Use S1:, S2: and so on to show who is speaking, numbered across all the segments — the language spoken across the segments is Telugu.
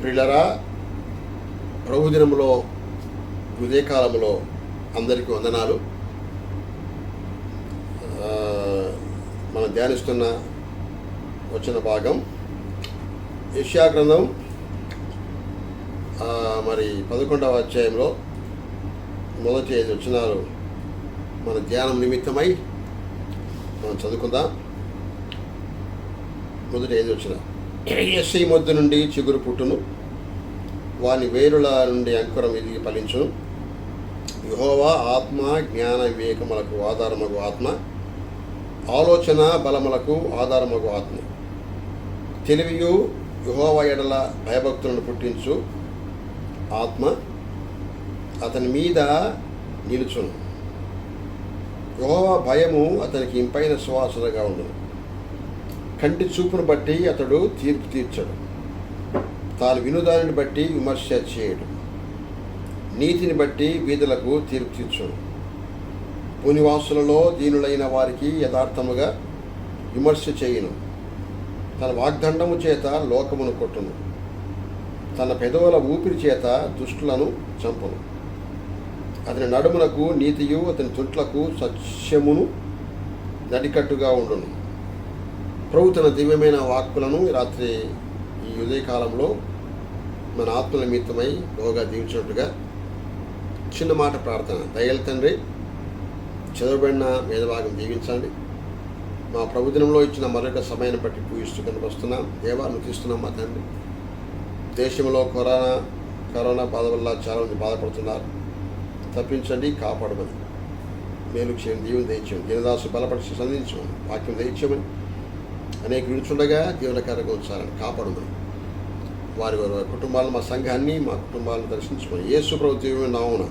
S1: ప్రియులరా, ప్రభుదినములో ఉదయకాలంలో అందరికీ వందనాలు. మనం ధ్యానిస్తున్న వచ్చిన భాగం యెషయా గ్రంథం 11వ అధ్యాయంలో మొదటి 5 వచనాలు మన ధ్యానం నిమిత్తమై మనం చదువుకుందాం. మొదటి 5 వచనాలు. యెషయి మొద్దు నుండి చిగురు పుట్టును, వాని వేరుల నుండి అంకురం ఎదిగి ఫలించును. యెహోవా ఆత్మ జ్ఞాన వివేకములకు ఆధారమగు ఆత్మ, ఆలోచన బలములకు ఆధారమగు ఆత్మ. తెలివియు యెహోవా ఎడల భయభక్తులను పుట్టించు ఆత్మ అతని మీద నిలుచును. యెహోవా భయము అతనికి ఇంపైన సువాసనగా ఉండును. కంటి చూపును బట్టి అతడు తీర్పు తీర్చడు, తాను వినుదానిని బట్టి విమర్శ చేయడు. నీతిని బట్టి బీదలకు తీర్పు తీర్చును. భూనివాసులలో దీనులైన వారికి యథార్థముగా విమర్శ చేయును. తన వాగ్దండము చేత లోకమును కొట్టును, తన పెదవుల ఊపిరి చేత దుష్టులను చంపును. అతని నడుమునకు నీతియు అతని తుంట్లకు సత్యమును నడికట్టుగా ఉండును. ప్రభు తన దివ్యమైన వాక్కులను రాత్రి ఈ ఉదయకాలంలో మన ఆత్మల నిమిత్తమై బహుగా దీవించినట్టుగా చిన్న మాట ప్రార్థన. దయల తండ్రి, చదవబడిన వేదభాగం దీవించండి. మా ప్రభుదినంలో ఇచ్చిన మరొక సమయాన్ని బట్టి పూజిస్తూ కనిపిస్తున్నాం. దేవా, నుతిస్తున్నాం మా తండ్రి. దేశంలో కరోనా బాధ వల్ల చాలామంది బాధపడుతున్నారు. తప్పించండి, కాపాడమని, మేలు చేయని దీవుని దయచేయమని, దినదాసు బలపరిచి సంధించమని, వాక్యం దయచేయమని, అనేక విడుచుండగా దీవనకరంగా ఉంచాలని, కాపాడమని, వారి కుటుంబాలను, మా సంఘాన్ని, మా కుటుంబాలను దర్శించమని యేసు ప్రభు దివ్యమైన నామమున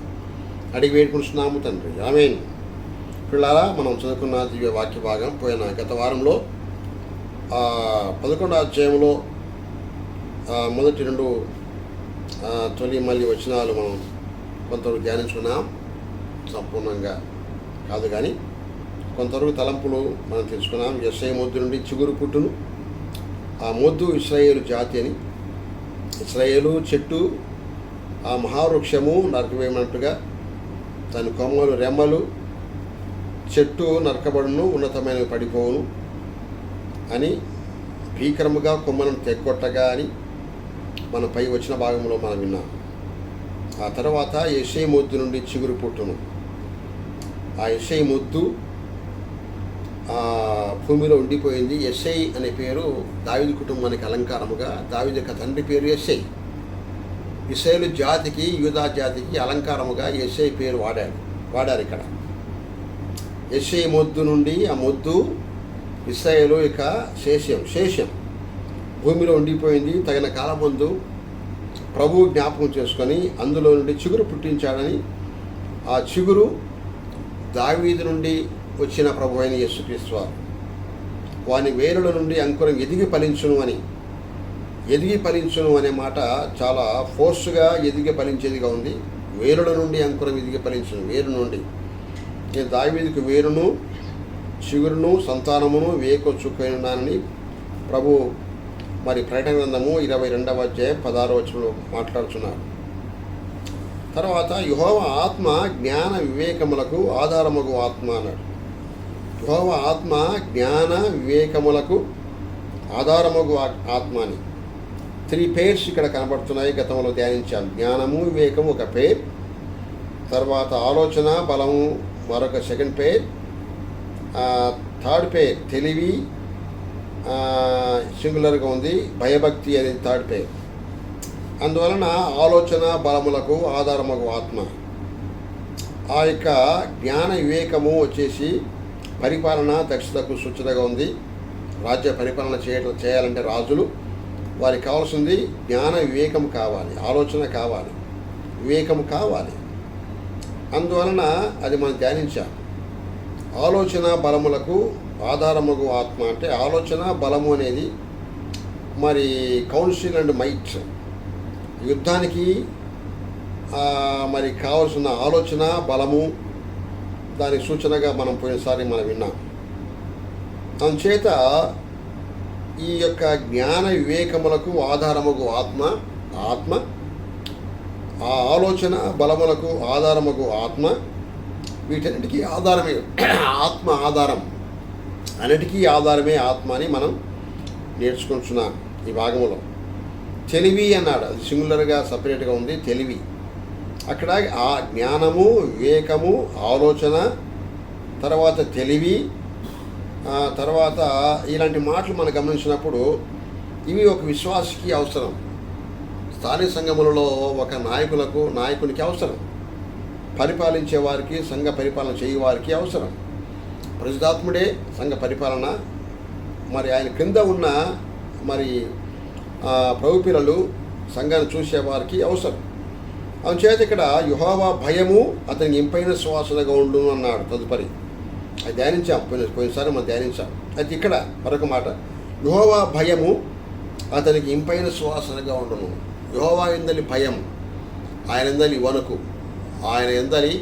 S1: అడిగి వేడుకుంటున్నాము తండ్రి, ఆమేన్. పిల్లరా, మనం చదువుకున్న దివ్య వాక్య భాగం పోయిన గత వారంలో 11వ అధ్యాయంలో మొదటి 2 తొలి మళ్ళీ వచనాలు మనం కొంతవరకు ధ్యానించుకున్నాం. సంపూర్ణంగా కాదు కానీ కొంతవరకు తలంపులు మనం తెలుసుకున్నాం. యెషయి మొద్దు నుండి చిగురు పుట్టును. ఆ మొద్దు ఇశ్రాయేలు జాతి అని, ఇశ్రాయేలు చెట్టు, ఆ మహావృక్షము నరకవేయమన్నట్టుగా దాని కొమ్మలు రెమ్మలు, చెట్టు నరకబడును, ఉన్నతమైన పడిపోవును అని, భీకరముగా కొమ్మలను తెగొట్టగా అని మన పై వచ్చిన భాగంలో మనం విన్నాం. ఆ తర్వాత యెషయి మొద్దు నుండి చిగురు పుట్టును. ఆ యెషయి మొద్దు భూమిలో ఉండిపోయింది. యెషయి అనే పేరు దావీదు కుటుంబానికి అలంకారముగా, దావీదు యొక్క తండ్రి పేరు యెషయి. ఇశ్రాయేలు జాతికి, యూదా జాతికి అలంకారముగా యెషయి పేరు వాడారు ఇక్కడ. యెషయి మొద్దు నుండి, ఆ మొద్దు ఇశ్రాయేలు యొక్క శేషం భూమిలో ఉండిపోయింది. తగిన కాలం ముందు ప్రభువు జ్ఞాపకం చేసుకొని అందులో నుండి చిగురు పుట్టించాడని, ఆ చిగురు దావీదు నుండి వచ్చిన ప్రభు అయిన యేసుక్రీస్తు వారు. వాని వేరుల నుండి అంకురం ఎదిగి ఫలించును అనే మాట చాలా ఫోర్స్గా ఎదిగి ఫలించేదిగా ఉంది. వేరుల నుండి అంకురం ఎదిగి ఫలించును. వేరు నుండి నేను దావీదుకు వేరును, చిగురును, సంతానమును వేకొచ్చుకొనున్నానని ప్రభు ప్రకటన గ్రంథము 22వ అధ్యాయం 16వ వచనంలో మాట్లాడుతున్నారు. తర్వాత యెహోవా ఆత్మ జ్ఞాన వివేకములకు ఆధారమగు ఆత్మ అన్నాడు. యెహోవా ఆత్మ జ్ఞాన వివేకములకు ఆధారమగు ఆత్మ అని 3 పేర్స్ ఇక్కడ కనబడుతున్నాయి. గతంలో ధ్యానించాం. జ్ఞానము, వివేకము ఒక పేర్, తర్వాత ఆలోచన బలము మరొక సెకండ్ పేర్, థర్డ్ పేర్ తెలివి సింగులర్గా ఉంది, భయభక్తి అనేది థర్డ్ పేర్. అందువలన ఆలోచన బలములకు ఆధారమగు ఆత్మ. ఆ యొక్క జ్ఞాన వివేకము వచ్చేసి పరిపాలన దక్షతకు సూచనగా ఉంది. రాజ్య పరిపాలన చేయాలంటే రాజులు, వారికి కావాల్సింది జ్ఞాన వివేకం కావాలి, ఆలోచన కావాలి, వివేకం కావాలి. అందువలన అది మనం ధ్యానించాం. ఆలోచన బలములకు ఆధారమగు ఆత్మ అంటే ఆలోచన బలము అనేది కౌన్సిల్ అండ్ మైట్, యుద్ధానికి కావలసిన ఆలోచన బలము, దానికి సూచనగా మనం పోయినసారి విన్నాం. అందుచేత ఈ యొక్క జ్ఞాన వివేకములకు ఆధారముగు ఆత్మ ఆత్మ, ఆ ఆలోచన బలములకు ఆధారముకు ఆత్మ, వీటన్నిటికీ ఆధారమే ఆత్మ. ఆధారం అన్నిటికీ ఆధారమే ఆత్మ అని మనం నేర్చుకుంటున్నాం ఈ భాగంలో. తెలివి అన్నాడు, అది సింగులర్గా సపరేట్గా ఉంది. తెలివి అక్కడ ఆ జ్ఞానము, వివేకము, ఆలోచన, తర్వాత తెలివి, తర్వాత ఇలాంటి మాటలు మనం గమనించినప్పుడు ఇవి ఒక విశ్వాసికి అవసరం. స్థానిక సంఘములలో ఒక నాయకునికి అవసరం, పరిపాలించే వారికి, సంఘ పరిపాలన చేయవారికి అవసరం. పరిశుద్ధాత్ముడే సంఘ పరిపాలన, మరి ఆయన క్రింద ఉన్న మరి ప్రభు పిల్లలు సంఘాన్ని చూసేవారికి అవసరం. అందుచేత ఇక్కడ యెహోవా భయము అతనికి ఇంపైన సువాసనగా ఉండును అన్నాడు. తదుపరి అది ధ్యానించాం, పోయినసారి మనం ధ్యానించాం. అయితే ఇక్కడ మరొక మాట, యెహోవా భయము అతనికి ఇంపైన సువాసనగా ఉండును. యెహోవా ఎందలి భయం, ఆయన ఎందలి వణుకు, ఆయన ఎందలి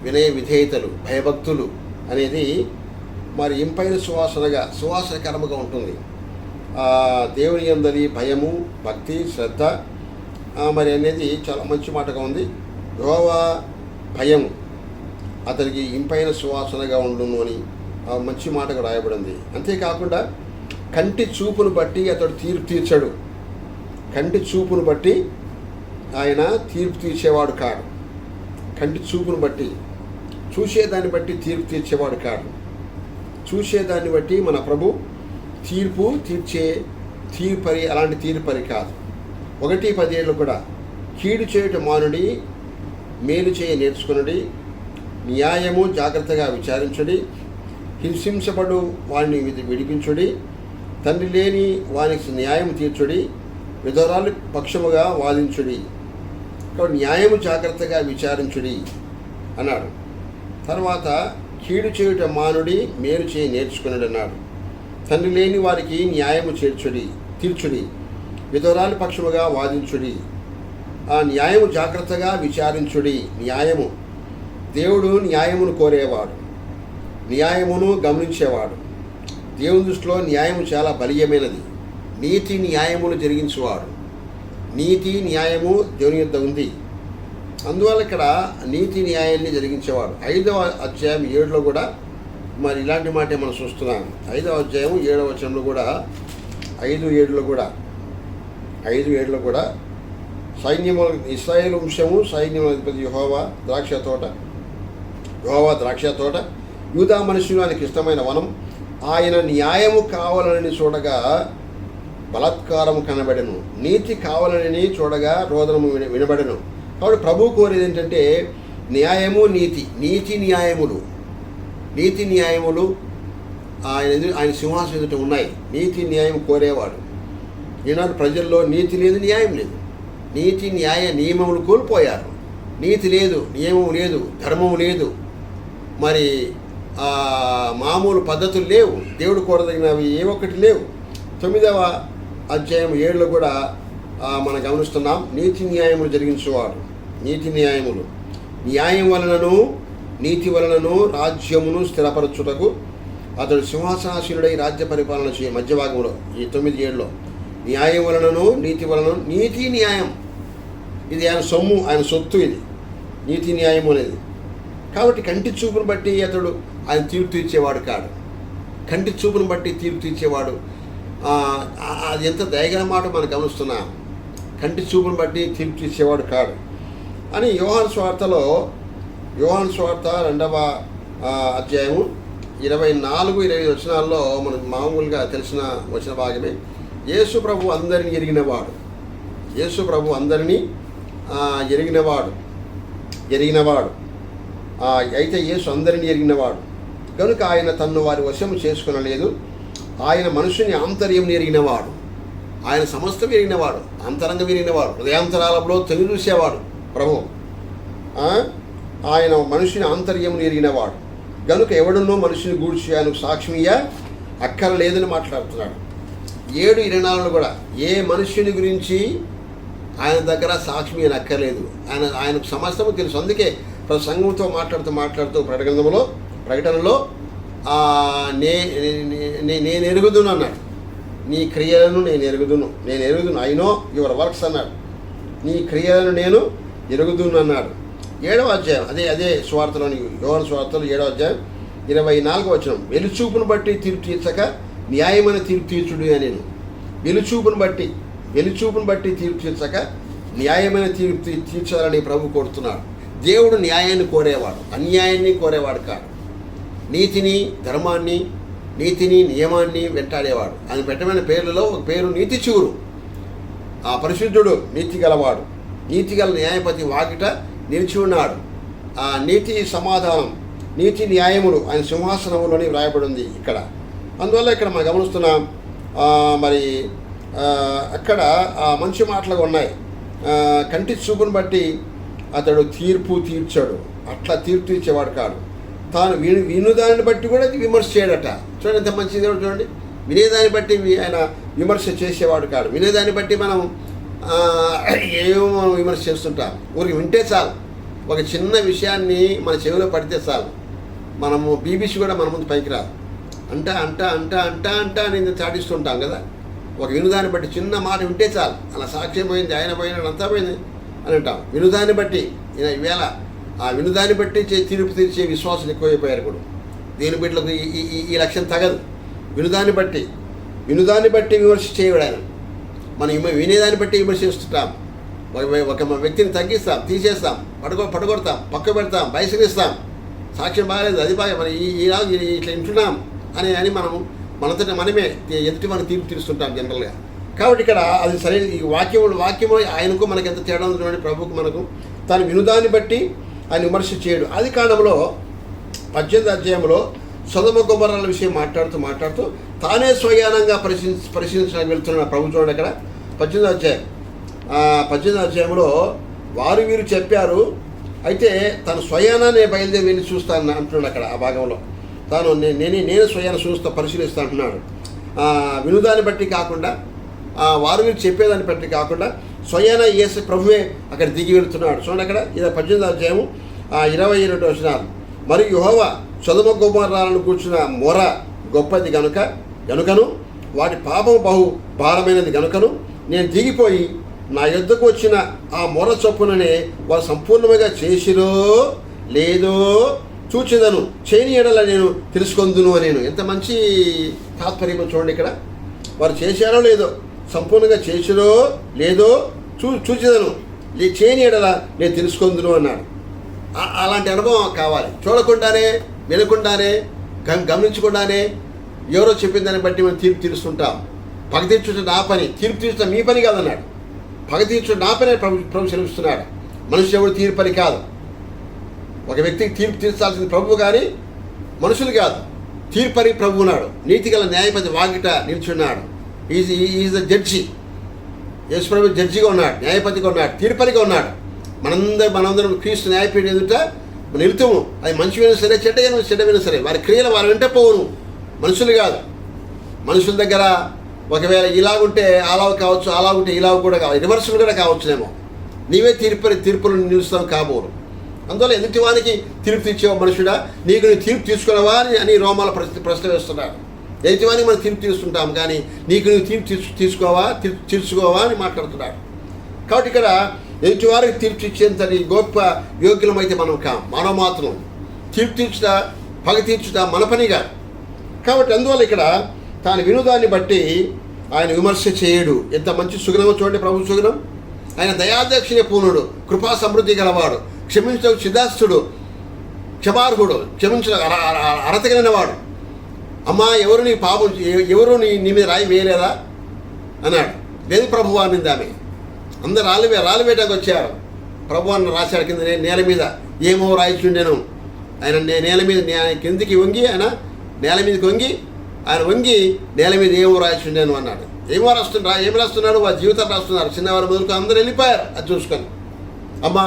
S1: వినయ విధేయతలు, భయభక్తులు అనేది మరి ఇంపైన సువాసనకరముగా ఉంటుంది. దేవుని యందలి భయము, భక్తి, శ్రద్ధ మరి అనేది చాలా మంచి మాటగా ఉంది. యెహోవా భయం అతనికి ఇంపైన సువాసనగా ఉండును అని మంచి మాటగా రాయబడింది. అంతేకాకుండా కంటి చూపును బట్టి అతడు తీర్పు తీర్చడు. కంటి చూపును బట్టి ఆయన తీర్పు తీర్చేవాడు కాడు. కంటి చూపును బట్టి, చూసేదాన్ని బట్టి తీర్పు తీర్చేవాడు కాడు. చూసేదాన్ని బట్టి మన ప్రభు తీర్పు తీర్చే తీర్పరి, అలాంటి తీర్పరి కాదు. 1:17 కూడా కీడు చేయుట మానుడి, మేలు చేయ నేర్చుకునుడి, న్యాయము జాగ్రత్తగా విచారించుడి, హింసించబడు వారిని విడిపించుడి, తండ్రి లేని వానికి న్యాయం తీర్చుడి, విధవరాలు పక్షముగా వాదించుడి. కాబట్టి న్యాయము జాగ్రత్తగా విచారించుడి అన్నాడు. తర్వాత కీడు చేయుట మానుడి, మేలు చేయి నేర్చుకున్నాడు అన్నాడు. తండ్రి లేని వారికి న్యాయము తీర్చుడి, విధవరాలు పక్షముగా వాదించుడి. ఆ న్యాయము జాగ్రత్తగా విచారించుడి. న్యాయము, దేవుడు న్యాయమును కోరేవాడు, న్యాయమును గమనించేవాడు. దేవుని దృష్టిలో న్యాయము చాలా బలీయమైనది. నీతి న్యాయమును జరిగించేవాడు. నీతి న్యాయము దేవుని యొద్ద ఉంది. అందువల్ల ఇక్కడ నీతి న్యాయాన్ని జరిగించేవాడు. 5వ అధ్యాయం 7లో కూడా మరి ఇలాంటి మాటే మనం చూస్తున్నాం. 5వ అధ్యాయం 7వ వచనంలో కూడా 5:7లో కూడా సైన్యము ఇశ్రాయేలు వంశము సైన్యము అధిపతి యెహోవా ద్రాక్ష తోట, యూదా మనుషులు ఆయనకి ఇష్టమైన వనం. ఆయన న్యాయము కావాలని చూడగా బలాత్కారము కనబడెను, నీతి కావాలని చూడగా రోదనము వినబడెను. కాబట్టి ప్రభు కోరేది ఏంటంటే న్యాయము, నీతి న్యాయములు ఆయన సింహాసనం ఎదుట ఉన్నాయి. నీతి న్యాయం కోరేవాడు. ఈనాడు ప్రజల్లో నీతి లేదు, న్యాయం లేదు. నీతి న్యాయ నియమములు కోల్పోయారు. నీతి లేదు, నియమం లేదు, ధర్మం లేదు, మరి మామూలు పద్ధతులు లేవు, దేవుడు కోరదగినవి ఏ ఒక్కటి లేవు. 9వ అధ్యాయం 7లో కూడా మనం గమనిస్తున్నాం. నీతి న్యాయములు జరిగించేవాడు. న్యాయం వలనను నీతి వలనను రాజ్యమును స్థిరపరచుటకు అతడు సింహాసనాశీనుడై రాజ్య పరిపాలన చేయ. మధ్య భాగంలో ఈ 9:7లో న్యాయం వలనను నీతి వలన, నీతి న్యాయం ఇది ఆయన సొమ్ము, ఆయన సొత్తు, ఇది నీతి న్యాయం అనేది. కాబట్టి కంటి చూపును బట్టి అతడు ఆయన తీర్పు తీర్చేవాడు కాడు. కంటి చూపును బట్టి తీర్పు తీర్చేవాడు. అది ఎంత దయగల మాట మనం గమనిస్తున్నాం. కంటి చూపును బట్టి తీర్పు తీర్చేవాడు కాడు అని యోహాను సువార్త 2వ అధ్యాయము 24-25 వచనాల్లో మనకు మామూలుగా తెలిసిన వచన భాగమే. యేసు ప్రభు అందరినీ ఎరిగినవాడు. అయితే యేసు అందరినీ ఎరిగినవాడు కనుక ఆయన తన్ను వారి వశము చేసుకునలేదు. ఆయన మనుషుని ఆంతర్యం ఎరిగినవాడు. ఆయన సమస్తం ఎరిగినవాడు, అంతరంగం ఎరిగినవాడు, హృదయాంతరాలలో తొలి చూసేవాడు ప్రభు. ఆయన మనుషుని ఆంతర్యం ఎరిగినవాడు కనుక ఎవడున్నో మనుషుని గూర్చి ఆయనకు సాక్ష్యమియ్య అక్కర్లేదని మాట్లాడుతున్నాడు. 7:24లో కూడా ఏ మనుష్యుని గురించి ఆయన దగ్గర సాక్ష్యం ఈయన అక్కర్లేదు. ఆయనకు సమస్తము తెలుసు. అందుకే సంఘంతో మాట్లాడుతూ ప్రకటనలో నేను ఎరుగుదును అన్నాడు. నీ క్రియలను నేను ఎరుగుదును, ఐ నో యువర్ వర్క్స్ అన్నాడు. నీ క్రియలను నేను ఎరుగుదునన్నాడు. 7వ అధ్యాయం అదే సువార్తలోని యోహాను సువార్తలో 7వ అధ్యాయం 24వ వచనం. వెలుచూపును బట్టి తీర్పు తీర్చక న్యాయమైన తీర్పు తీర్చుడు అని. నేను వెలుచూపును బట్టి తీర్పు తీర్చక న్యాయమైన తీర్పు తీర్చాలని ప్రభు కోరుతున్నాడు. దేవుడు న్యాయాన్ని కోరేవాడు, అన్యాయాన్ని కోరేవాడు కాదు. నీతిని, ధర్మాన్ని, నియమాన్ని వెంటాడేవాడు. ఆయన పెట్టమైన పేర్లలో ఒక పేరు నీతి చూరు. ఆ పరిశుద్ధుడు నీతి గలవాడు, నీతిగల న్యాయపతి వాకిట నిలిచి ఉన్నాడు. ఆ నీతి సమాధానం, నీతి న్యాయములు ఆయన సింహాసనంలోని వ్రాయబడి ఉంది ఇక్కడ. అందువల్ల ఇక్కడ మనం గమనిస్తున్నాం. మరి అక్కడ మంచి మాటలుగా ఉన్నాయి. కంటి చూపును బట్టి అతడు తీర్పు తీర్చాడు, అట్లా తీర్పు తీర్చేవాడు కాదు. తాను వినుదాన్ని బట్టి కూడా విమర్శ చేయడట. చూడండి ఎంత మంచి దేవుడు. చూడండి, వినేదాన్ని బట్టి ఆయన విమర్శ చేసేవాడు కాదు. వినేదాన్ని బట్టి మనం ఏమో మనం విమర్శ చేస్తుంటాం. ఊరికి వింటే చాలు, ఒక చిన్న విషయాన్ని మన చెవిలో పడితే చాలు, మనము బీబీసీ కూడా మన ముందు పైకి రాదు. అంటా నేను చాటిస్తుంటాం కదా. ఒక వినుదాన్ని బట్టి చిన్న మాట వింటే చాలు, అలా సాక్ష్యం పోయింది, ఆయన పోయినాడు, అంతా పోయింది అని అంటాం. వినుదాన్ని బట్టి ఈవేళ ఆ వినుదాన్ని బట్టి తీర్పు తీర్చే విశ్వాసం ఎక్కువైపోయారు కూడా. దేని బిడ్డలకు ఈ లక్ష్యం తగదు. వినుదాన్ని బట్టి విమర్శ చేయడు ఆయన. మనం వినేదాన్ని బట్టి విమర్శిస్తుంటాం. ఒక వ్యక్తిని తగ్గిస్తాం, తీసేస్తాం, పడగొడతాం, పక్క పెడతాం, బయసగిస్తాం. సాక్ష్యం బాగాలేదు, అది బాగా మనం ఇట్లా వింటున్నాం అని మనతో మనమే ఎదుటి మనం తీర్పు తీరుస్తుంటాం జనరల్గా. కాబట్టి ఇక్కడ అది సరైన ఈ వాక్యము ఆయనకు మనకు ఎంత తేడా ఉందండి. ప్రభుకు మనకు తాను వినుదాన్ని బట్టి ఆయన విమర్శ చేయడు. ఆది కాండంలో 18వ అధ్యాయంలో సొదొమ గొమొర్రాల విషయం మాట్లాడుతూ తానే స్వయానంగా పరిశీలించడానికి వెళ్తున్నాడు ప్రభు. చూడండి అక్కడ 18వ అధ్యాయంలో వారు వీరు చెప్పారు, అయితే తను స్వయానాన్ని బయలుదేరి వెళ్ళి చూస్తాను అంటున్నాడు అక్కడ. ఆ భాగంలో తాను నేను స్వయాన పరిశీలిస్తా అంటున్నాడు. వినుదాన్ని బట్టి కాకుండా, వారు వీరు చెప్పేదాన్ని బట్టి కాకుండా స్వయాన యేసు ప్రభువే అక్కడ దిగి వెళుతున్నాడు. చూడండి అక్కడ 18వ అధ్యాయము 22వ వచనాలు. మరియు యెహోవా సొదొమ గొమొర్రాలను కూర్చున్న మొర గొప్పది గనుకను వాటి పాపం బహు భారమైనది గనుకను నేను దిగిపోయి నా యొద్దకు వచ్చిన ఆ మొర చొప్పుననే వారు సంపూర్ణంగా చేసిరో లేదో చూచెదను, చేయని ఎడల నేను తెలుసుకొందును అని. ఎంత మంచి తాత్పర్యం చూడండి ఇక్కడ. వారు చేశారో లేదో, సంపూర్ణంగా చేసిరో లేదో చూచెదను, చేయని ఎడల నేను తెలుసుకొందును అన్నాడు. అలాంటి అనుభవం కావాలి. చూడకుండానే, వినకుండానే, గమనించకుండానే ఎవరో చెప్పిన దాన్ని బట్టి మనం తీర్పు తీరుస్తుంటాం. పగ తీర్చుట నా పని, తీర్పు తీర్చడం మీ పని కాదన్నాడు. పగ తీర్చుట నా పని ప్రభు సెలవిస్తున్నాడు. మనుషులు ఎవరు తీర్పు పని కాదు. ఒక వ్యక్తికి తీర్పు తీర్చాల్సింది ప్రభువు కానీ మనుషులు కాదు. తీర్పరి ప్రభు ఉన్నాడు. నీతిగల న్యాయపతి వాకిట నిల్చున్నాడు. Is the judge. యేసు ప్రభు జడ్జిగా ఉన్నాడు, న్యాయపతిగా ఉన్నాడు, తీర్పరిగా ఉన్నాడు. మనందరం క్రీస్తు న్యాయపీఠ ఎదుట నిలుతాము. అది మంచివైనా సరే, చెడ్డమైనా సరే, వారి క్రియలు వారి వెంట పోవును. మనుషులు కాదు. మనుషుల దగ్గర ఒకవేళ ఇలాగుంటే అలాగ కావచ్చు, అలాగుంటే ఇలాగ కూడా కావచ్చు, రివర్సులు కూడా కావచ్చునేమో. నీవే తీర్పులు నిలుస్తావు కాబోరు. అందువల్ల ఎదుటివానికి తీర్పు తీర్చేవా మనుషుడా, నీకు నువ్వు తీర్పు తీసుకున్నావా అని రోమాల ప్రశ్న వేస్తున్నాడు. ఎదుటివానికి మనం తీర్పు తీసుకుంటాం, కానీ నీకు నువ్వు తీర్పు తీర్చుకోవా అని మాట్లాడుతున్నాడు. కాబట్టి ఇక్కడ ఎదుటివారికి తీర్పు ఇచ్చేంతటి గొప్ప యోగ్యులమైతే మనం మనం మాత్రం తీర్పు తీర్చుట, పగ తీర్చుట మన పనిగా. కాబట్టి అందువల్ల ఇక్కడ తాను వినుదాన్ని బట్టి ఆయన విమర్శ చేయడు. ఎంత మంచి సుగుణమో చూడండి ప్రభు సుగుణం. ఆయన దయాదక్షిణ పూర్ణుడు, కృపా సమృద్ధి గలవాడు, క్షమించడం సిద్ధాస్తుడు, క్షమార్హుడు, క్షమించడం అర్హతగలిగినవాడు. అమ్మా ఎవరు నీ పాపం, ఎవరు నీ మీద రాయి వేయలేదా అన్నాడు. లేదు ప్రభు అనింది ఆమె. అందరు రాళ్ళు వేయడానికి వచ్చారు. ప్రభు అన్న రాశాడు కింద నేల మీద ఏమో రాయిచుండెను. ఆయన నేల మీద కిందికి వంగి, ఆయన నేల మీదకి వంగి నేల మీద ఏమో రాయిచుండెను అన్నాడు. ఏం రాస్తున్నాడు? వారి జీవితం రాస్తున్నారు. చిన్నవారు మొదలుకు అందరూ వెళ్ళిపోయారు. అది చూసుకొని, అమ్మా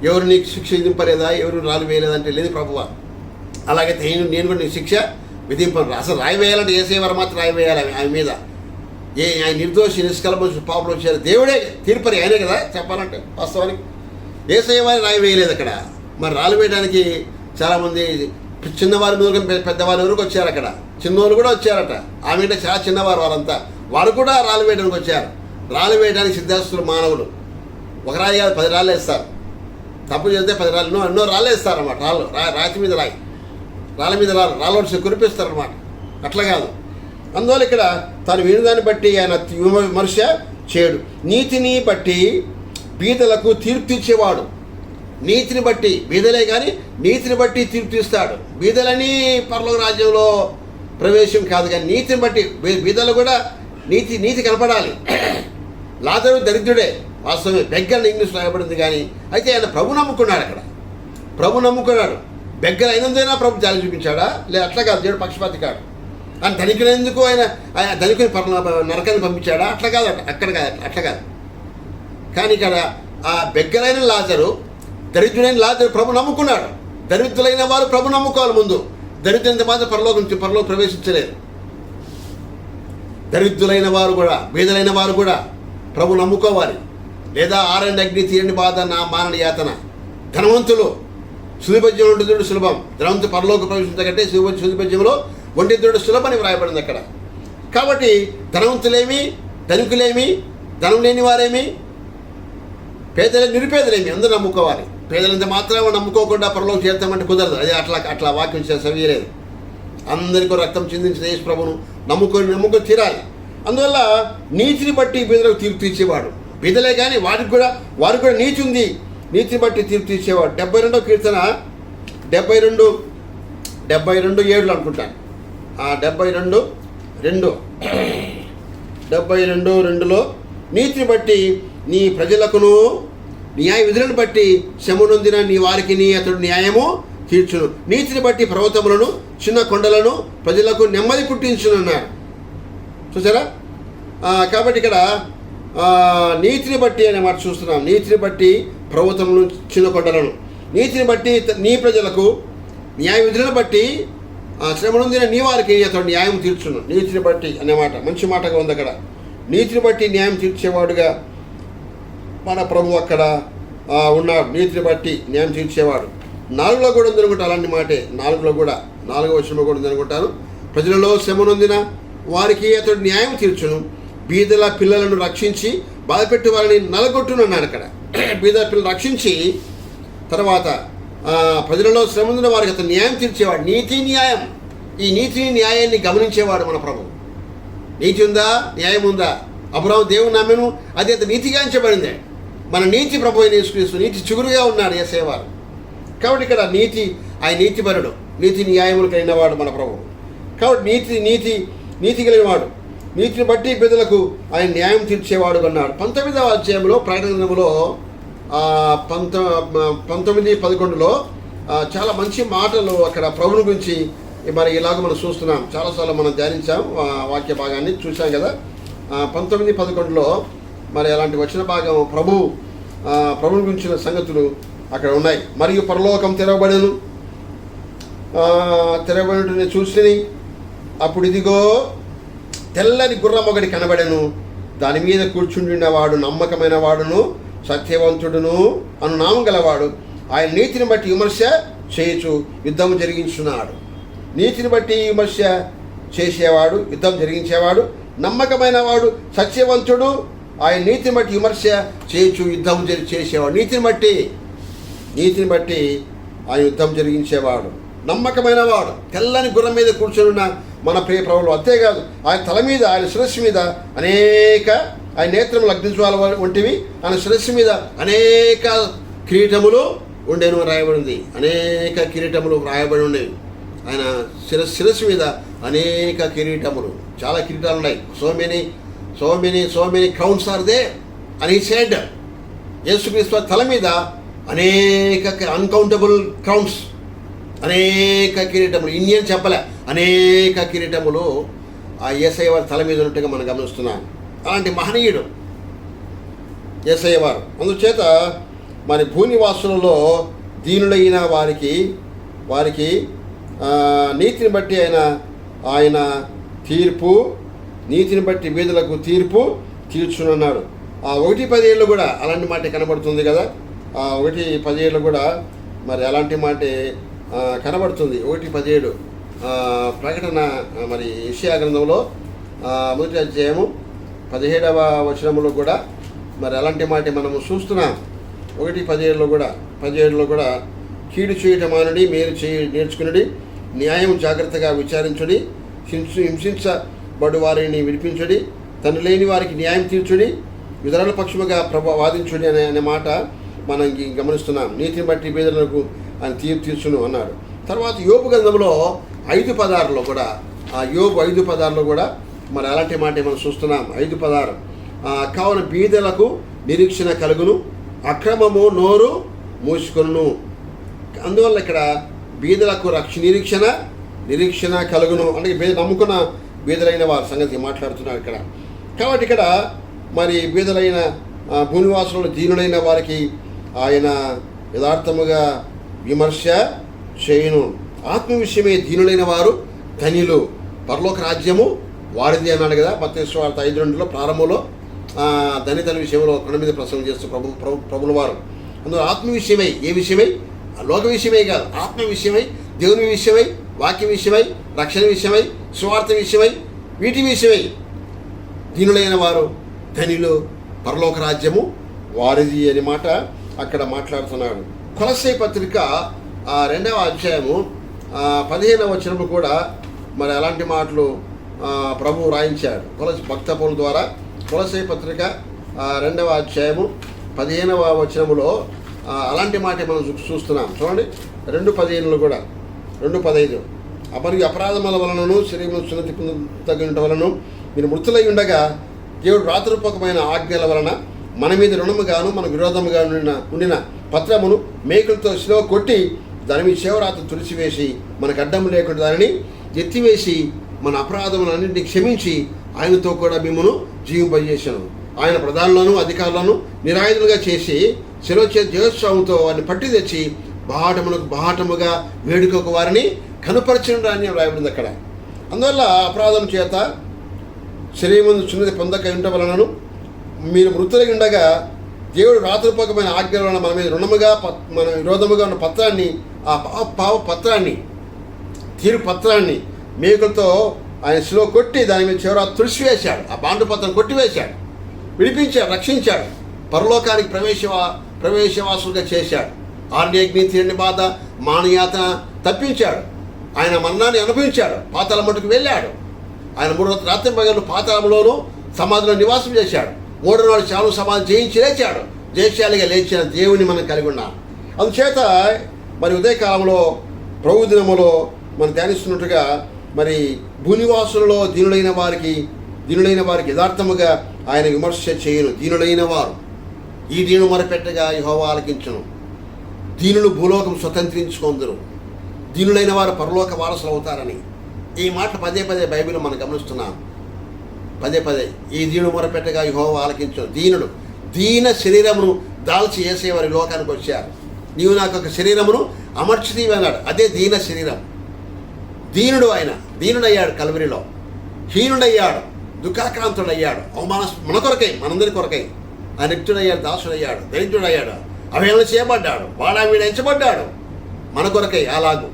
S1: ఎవరు నీకు శిక్ష విధింపలేదా, ఎవరు రాళ్ళు వేయలేదంటే లేదు ప్రభువా. అలాగైతే నేను కూడా నీకు శిక్ష విధింపను. అసలు రాయి వేయాలంటే ఏసేవారు మాత్రం రాయి వేయాలి ఆమె మీద. ఆయన నిర్దోషి, నిష్కల్ప పాపలు వచ్చారు. దేవుడే తీర్పరి, ఆయనే కదా చెప్పాలంటే. వాస్తవానికి ఏసేవారి రాయి వేయలేదు అక్కడ. మరి రాళ్ళు వేయడానికి చాలామంది చిన్నవారి మీద పెద్దవారి వరకు వచ్చారు. అక్కడ చిన్నవాళ్ళు కూడా వచ్చారట. ఆమె అంటే చాలా చిన్నవారు వారంతా. వారు కూడా రాళ్ళు వేయడానికి వచ్చారు. రాళ్ళు వేయడానికి సిద్ధాస్తులు మానవులు. ఒక రాయి కాదు 10 రాళ్ళు వేస్తారు. తప్పు చేస్తే 10 రాళ్ళు ఎన్నో రాళ్ళు వేస్తారు అన్నమాట. రాతి మీద రాళ్ళ మీద రాళ్ళు కురిపిస్తారు అట్లా కాదు. అందువల్ల ఇక్కడ తాను వినదాన్ని బట్టి ఆయన విమర్శ చేయడు. నీతిని బట్టి బీదలకు తీర్పు తీర్చేవాడు. నీతిని బట్టి బీదలే కానీ నీతిని బట్టి తీర్పు తీస్తాడు. బీదలని పరలోక రాజ్యంలో ప్రవేశం కాదు, కానీ నీతిని బట్టి బీదలు కూడా నీతి కనపడాలి. లాజరు దరిద్రుడే వాస్తవమే, బెగ్గర్ ఇంగ్లీష్ రాయబడింది. కానీ అయితే ఆయన ప్రభు నమ్ముకున్నాడు. ప్రభు నమ్ముకున్నాడు. బెగ్గర అయినందుకైనా ప్రభు జాలి చూపించాడా? లేదా అట్లా కాదు, దేవుడు పక్షపాతి కాడు. ఆయన ధనికునేందుకు ఆయన ధనికుని నరకాన్ని పంపించాడా? అట్లా కాదు, అట్లా కాదు. కానీ ఇక్కడ ఆ బెగ్గరైన లాజరు, దరిద్రుడైన లాజరు ప్రభు నమ్ముకున్నాడు. దరిద్రులైన వారు ప్రభు నమ్ముకోవాలి ముందు. దరిద్రులైన మాత్రం పరలోకం ప్రవేశించలేదు. దరిద్రులైన వారు కూడా, బీదలైన వారు కూడా ప్రభు నమ్ముకోవాలి. లేదా ఆరండి అగ్ని తీరని బాధ నా మానని యాతన. ధనవంతులు సులిభజ్యం ఒంటిద్రుడు సులభం. ధనవంతు పరలోక ప్రవేశించకంటే సులిభజ్యంలో ఒంటిద్రుడు సులభని వ్రాయబడింది అక్కడ. కాబట్టి ధనవంతులేమి, ధనికులేమి, ధనం లేని వారేమి, నిరుపేదలేమి అందరూ నమ్ముకోవాలి. పేదలంత మాత్రమే నమ్ముకోకుండా పరలోకం చేస్తామంటే కుదరదు. అది అట్లా వాక్యం సవియలేదు. అందరికీ రక్తం చిందించిన యేసు ప్రభును నమ్ముకొని తీరాలి. అందువల్ల నీతిని బట్టి బీదలకు తీర్పు తీర్చేవాడు. బీదలే కానీ వారికి కూడా నీతి ఉంది. నీతిని బట్టి తీర్పు తీర్చేవాడు. 72వ కీర్తన 72:7 అనుకుంటాను. 72:2లో నీతిని బట్టి నీ ప్రజలకును న్యాయ విధులను బట్టి శ్రమనొందిన నీ వారికి అతడు న్యాయము తీర్చును. నీతిని బట్టి పర్వతములను చిన్న కొండలను ప్రజలకు నెమ్మది పుట్టించునన్నారు. చూసారా? కాబట్టి ఇక్కడ నీతిని బట్టి అనే మాట చూస్తున్నాం. నీతిని బట్టి పర్వతములను చిన్న కొండలను, నీతిని బట్టి నీ ప్రజలకు న్యాయ విధులను బట్టి శ్రమనొందిన నీ వారికి అతడు న్యాయం తీర్చును. నీతిని బట్టి అనే మాట మంచి మాటగా ఉంది అక్కడ. నీతిని బట్టి న్యాయం తీర్చేవాడుగా మన ప్రభు అక్కడ ఉన్నాడు. నీతిని బట్టి న్యాయం తీర్చేవాడు. 4లో కూడా ఉందనుకుంటా అలాంటి మాటే. 4వ వచనంలో కూడా ఉందనుకుంటాను. ప్రజలలో శ్రమనొందిన వారికి అతడు న్యాయం తీర్చును. బీదల పిల్లలను రక్షించి బాధపెట్టు వారిని నలగొట్టునన్నాడు అక్కడ. బీదల పిల్లలు రక్షించి తర్వాత ప్రజలలో శ్రమనొందిన వారికి అతను న్యాయం తీర్చేవాడు. నీతి న్యాయం, ఈ నీతిని న్యాయాన్ని గమనించేవాడు మన ప్రభు. నీతి ఉందా, న్యాయం ఉందా? అబ్రాహాము దేవుని నమ్మెను, అది అంత నీతిగా ఎంచబడింది. మన నీతి ప్రభు అయిన యేసుక్రీస్తు నీతి చిగురుగా ఉన్నాడు యేసేవారు. కాబట్టి ఇక్కడ ఆయన నీతిపరుడు, నీతి న్యాయములు కలిగినవాడు మన ప్రభు. కాబట్టి నీతి కలిగినవాడు. నీతిని బట్టి బిడ్డలకు ఆయన న్యాయం తీర్చేవాడు అన్నాడు. 19వ అధ్యాయంలో ప్రకటన గ్రంథంలో 19:11లో చాలా మంచి మాటలు అక్కడ ప్రభుని గురించి మరి ఇలాగ మనం చూస్తున్నాం. చాలాసార్లు మనం ధ్యానించాం, వాక్య భాగాన్ని చూసాం కదా. 19:11లో మరి అలాంటి వచ్చిన భాగం ప్రభుని గురించిన సంగతులు అక్కడ ఉన్నాయి. మరియు పరలోకం తెరవబడిన చూసిని అప్పుడు ఇదిగో తెల్లని గుర్రం ఒకటి కనబడెను. దాని మీద కూర్చుండినవాడు నమ్మకమైన వాడును సత్యవంతుడును అను నామం గలవాడు. ఆయన నీతిని బట్టి విమర్శ చేయొచ్చు యుద్ధము జరిగించున్నాడు. నీతిని బట్టి విమర్శ చేసేవాడు, యుద్ధం జరిగించేవాడు, నమ్మకమైన వాడు, సత్యవంతుడు. ఆయన నీతిని బట్టి విమర్శ చేయొచ్చు యుద్ధం చేసేవాడు. నీతిని బట్టి ఆయన యుద్ధం జరిగించేవాడు, నమ్మకమైన వాడు. తెల్లని గుర్రం మీద కూర్చొని ఉన్న మన ప్రియ ప్రభువు. అంతేకాదు ఆయన తల మీద, ఆయన శిరస్సు మీద ఆయన నేత్రములు అగ్నిజ్వాల వంటివి, ఆయన శిరస్సు మీద అనేక కిరీటములు ఉండేను రాయబడింది. అనేక కిరీటములు రాయబడి ఉండేవి. ఆయన శిరస్సు మీద అనేక కిరీటములు, చాలా కిరీటాలు ఉన్నాయి. So many crowns are they అని సెడ్. యేసుక్రీస్తు తల మీద అనేక అన్కౌంటబుల్ క్రౌన్స్, అనేక కిరీటములు. ఇండియన్ చెప్పలే, అనేక కిరీటములు ఆ యేసయ్య వారి తల మీద ఉన్నట్టుగా మనం గమనిస్తున్నాం. అలాంటి మహనీయుడు యేసయ్య వారు. అందుచేత మరి భూనివాసులలో దీనులైన వారికి నీతిని బట్టి ఆయన తీర్పు, నీతిని బట్టి బీదలకు తీర్పు తీర్చునన్నాడు. 1:17 కూడా అలాంటి మాట కనబడుతుంది కదా. 1:17 కూడా మరి అలాంటి మాట కనబడుతుంది. 1:17 ప్రకటన మరి యెషయా గ్రంథంలో 1వ అధ్యాయము 17వ వచనంలో కూడా మరి అలాంటి మాట మనము చూస్తున్నాం. 1:17లో కూడా కీడు చేయటం మానుడి, మేలు నేర్చుకునుడి, న్యాయం జాగ్రత్తగా విచారించుడి, హింసించబడు వారిని విడిపించుడి, తండ్రి లేని వారికి న్యాయం తీర్చుడి, ఇతరుల పక్షముగా వాదించుడి అనే మాట మనం గమనిస్తున్నాం. నీతిని బట్టి బీదలకు ఆయన తీర్చును అన్నాడు. తర్వాత యోబు గ్రంథంలో 5:16లో కూడా యోబు 5:16లో కూడా మరి అలాంటి మాట మనం చూస్తున్నాం. 5:16 కావున బీదలకు నిరీక్షణ కలుగును, అక్రమము నోరు మూసుకొను. అందువల్ల ఇక్కడ బీదలకు నిరీక్షణ కలుగును అంటే నమ్ముకున్న బీదలైన వారి సంగతి మాట్లాడుతున్నారు ఇక్కడ. కాబట్టి ఇక్కడ మరి బీదలైన భూనివాసులు దీనులైన వారికి ఆయన యథార్థముగా విమర్శ చేయును. ఆత్మ విషయమే దీనులైన వారు ధనిలు, పరలోక రాజ్యము వారిది అన్నాడు కదా మత్తయి సువార్త 5:2 ప్రారంభంలో. ధనితన విషయంలో కొండ మీద ప్రసంగం చేస్తూ ప్రభుల వారు అందులో ఆత్మ విషయమై, ఏ విషయమై? లోక విషయమై కాదు, ఆత్మ విషయమై, దేవుని విషయమై, వాక్య విషయమై, రక్షణ విషయమై, స్వార్థ విషయమై, వీటి విషయమై దీనులైన వారు ధనిలు, పరలోక రాజ్యము వారిది అని మాట అక్కడ మాట్లాడుతున్నాడు. కొలస్సై పత్రిక 2వ అధ్యాయము 15వ వచనము కూడా మరి అలాంటి మాటలు ప్రభువు రాయించాడు భక్త పౌలు ద్వారా. కొలస్సై పత్రిక 2వ అధ్యాయము 15వ వచనములో అలాంటి మాట మనం చూస్తున్నాం. చూడండి 2:15 కూడా 2:15 మరియు అపరాధముల వలనను శరీరం సున్నతి తగినట వలన మీరు మృతులై ఉండగా దేవుడు రాత్రిపూర్వకమైన ఆజ్ఞల వలన మన మీద రుణముగాను మన విరోధముగా ఉండిన పత్రమును మేకులతో శిలువ కొట్టి దాని మీద శివరాత్రి తుడిచివేసి మనకు అడ్డం లేకుండా దానిని ఎత్తివేసి మన అపరాధములన్నింటినీ క్షమించి ఆయనతో కూడా మిమ్మను జీవింపజేశాను. ఆయన ప్రధానులను అధికారులను నిరాయుధులుగా చేసి శిలువ చేతి జయోత్సవంతో వారిని పట్టి తెచ్చి బాహటముగా వేడుకకు వారిని కనుపరచండి అని రాయబడింది అక్కడ. అందువల్ల అపరాధం చేత శరీరం సున్నతి పొందక ఉంట వలనను మీరు మృతులై ఉండగా దేవుడు రాత్రిపూర్వకమైన ఆజ్ఞల వలన మన మీద రుణముగా మన విరోధముగా ఉన్న పత్రాన్ని, ఆ పాప పత్రాన్ని, తీరు పత్రాన్ని మేకులతో ఆయన శిలువ కొట్టి దాని మీద చివరాత్రి తుడిచివేశాడు. ఆ బాండు పత్రం కొట్టివేశాడు, విడిపించాడు, రక్షించాడు, పరలోకానికి ప్రవేశవాసులుగా చేశాడు. ఆర్యగ్ని తీరని బాధ మానయాతన తప్పించాడు. ఆయన మరణాన్ని అనుభవించాడు, పాతాళ మట్టుకు వెళ్ళాడు. ఆయన 3 రాత్రి పగలు పాతాళంలోనూ సమాధిలో నివాసం చేశాడు. 3వ నాడు చాలు సమాధి జయించి లేచాడు. జయశాలిగా లేచిన దేవుని మనం కలిగి ఉన్నాం. అందుచేత మరి ఉదయకాలంలో ప్రభు దినములో మనం ధ్యానిస్తున్నట్టుగా మరి భూనివాసులలో దీనులైన వారికి యథార్థముగా ఆయన విమర్శ చేయను. దీనులైన వారు ఈ దీను మొరపెట్టగా యెహోవా ఆలకించును. దీనులు భూలోకం స్వతంత్రించుకొందురు, దీనులైన వారు పరలోక వారసులు అవుతారని ఈ మాట పదే బైబిల్ మనం గమనిస్తున్నాం. పదే ఈ దీనుడు మొరపెట్టగా యెహోవా ఆలకించును. దీన శరీరమును దాల్చి వేసేవారి లోకానికి వచ్చారు. నీవు నాకు ఒక శరీరమును అమర్చితీవి అన్నాడు. అదే దీన శరీరం. దీనుడయ్యాడు కల్వరిలో, హీనుడయ్యాడు, దుఃఖాక్రాంతుడయ్యాడు, మన కొరకై, మనందరి కొరకై ఆయన రిక్తుడయ్యాడు, దాసుడయ్యాడు, దరిద్రుడయ్యాడు, అవహేళన చేయబడ్డాడు, వాడా వీడించబడ్డాడు. మన కొరకై అలాగూ